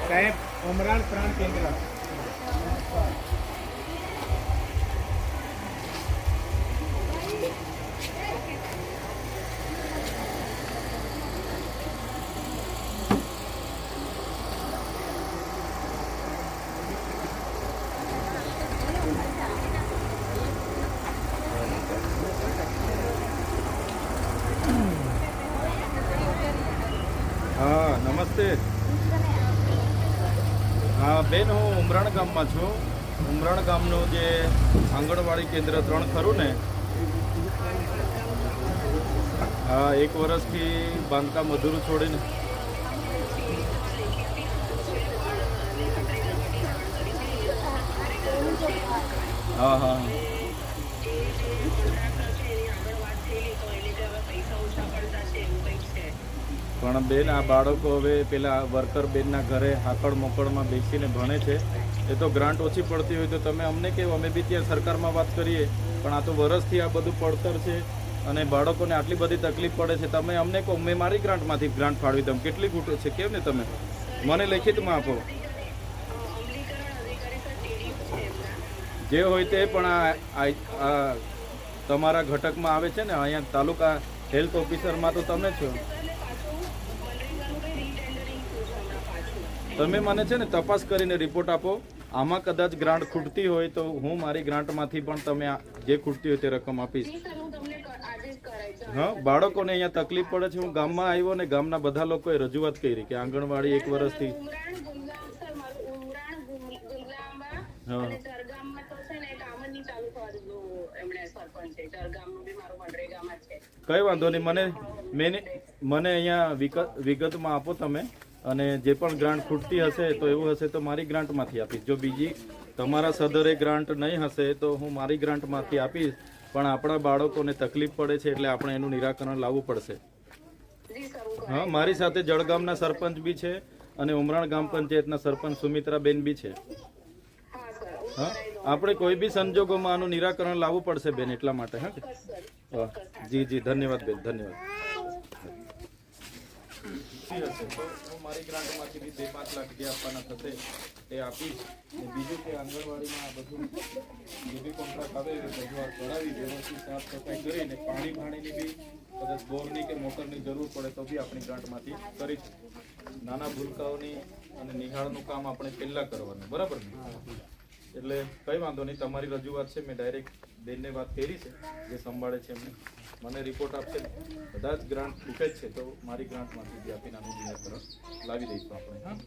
સાહેબ ઉમરાણ પ્રાંત કેન્દ્ર हाँ नमस्ते। हाँ बेन हूँ उमराण गाम में छूँ। उमराण गामनु जे आंगणवाड़ी केन्द्र 3 खरू ने हाँ 1 वर्ष की बांधकाम अधूरू छोड़ीने हाँ हाँ પણ બેન આ બાળકો હવે પેલા વર્કર બેનના ઘરે હાકડ મોકળમાં બેસીને ભણે છે એ તો ગ્રાન્ટ ઓછી પડતી હોય તો તમે અમને કેવું અમે બી ત્યાં સરકારમાં વાત કરીએ પણ આ તો વરસથી આ બધું પડતર છે અને બાળકોને આટલી બધી તકલીફ પડે છે તમે અમને કહો મેં મારી ગ્રાન્ટમાંથી ગ્રાન્ટ ફાળવી દઉં કેટલી ખૂટે છે કેમ ને તમે મને લેખિતમાં આપો જે હોય તે પણ આ તમારા ઘટકમાં આવે છે ને અહીંયા તાલુકા હેલ્થ ઓફિસરમાં તો તમે છો તમે મને છે ને તપાસ કરીને રિપોર્ટ આપો આમાં કદાચ ગ્રાન્ટ ખૂટતી હોય તો હું મારી ગ્રાન્ટમાંથી પણ તમે જે ખૂટતી હોય તે રકમ આપીશ હા બાળકોને અહીંયા તકલીફ પડે છે હું ગામમાં આવ્યો ને ગામના બધા લોકોએ રજૂઆત કરી કે આંગણવાડી 1 વર્ષથી હા કઈ વાંધો નહીં મને અહીંયા વિગતમાં આપો તમે અને જે પણ ગ્રાન્ટ ખૂટતી હશે તો એવું હશે તો મારી ગ્રાન્ટમાંથી આપીશ જો બીજી તમારા સદરે ગ્રાન્ટ નહીં હશે તો હું મારી ગ્રાન્ટમાંથી આપીશ પણ આપણા બાળકોને તકલીફ પડે છે એટલે આપણે એનું નિરાકરણ લાવવું પડશે હા મારી સાથે જળગામના સરપંચ બી છે અને ઉમરાણ ગામ પંચાયતના સરપંચ સુમિત્રાબેન બી છે હા આપણે કોઈ બી સંજોગોમાં આનું નિરાકરણ લાવવું પડશે બેન એટલા માટે હા જી જી ધન્યવાદ બેન ધન્યવાદ મારી ગ્રાન્ટમાંથી બી 2-5 લાખ જે આપવાના થશે તે આપીશ બીજું કે આંગણવાડીમાં આ બધું જે બી કોન્ટ્રાક્ટ આવે રજૂઆત કરાવી વ્યવસ્થિત સાફ સફાઈ કરીને પાણીની બી કદાચ બોરની કે મોટરની જરૂર પડે તો બી આપણી ગ્રાન્ટમાંથી કરીશું નાના ભૂલકાઓની અને નિહાળનું કામ આપણે પહેલાં કરવાનું બરાબર ને એટલે કંઈ વાંધો નહીં તમારી રજૂઆત છે મેં ડાયરેક્ટ બેનને વાત કરી છે જે સંભાળે છે એમને મને રિપોર્ટ આપશે બધા જ ગ્રાન્ટ ખૂટે જ છે તો મારી ગ્રાન્ટમાંથી બી આપીને આનું નિરાકરણ લાવી દઈશું આપણે હા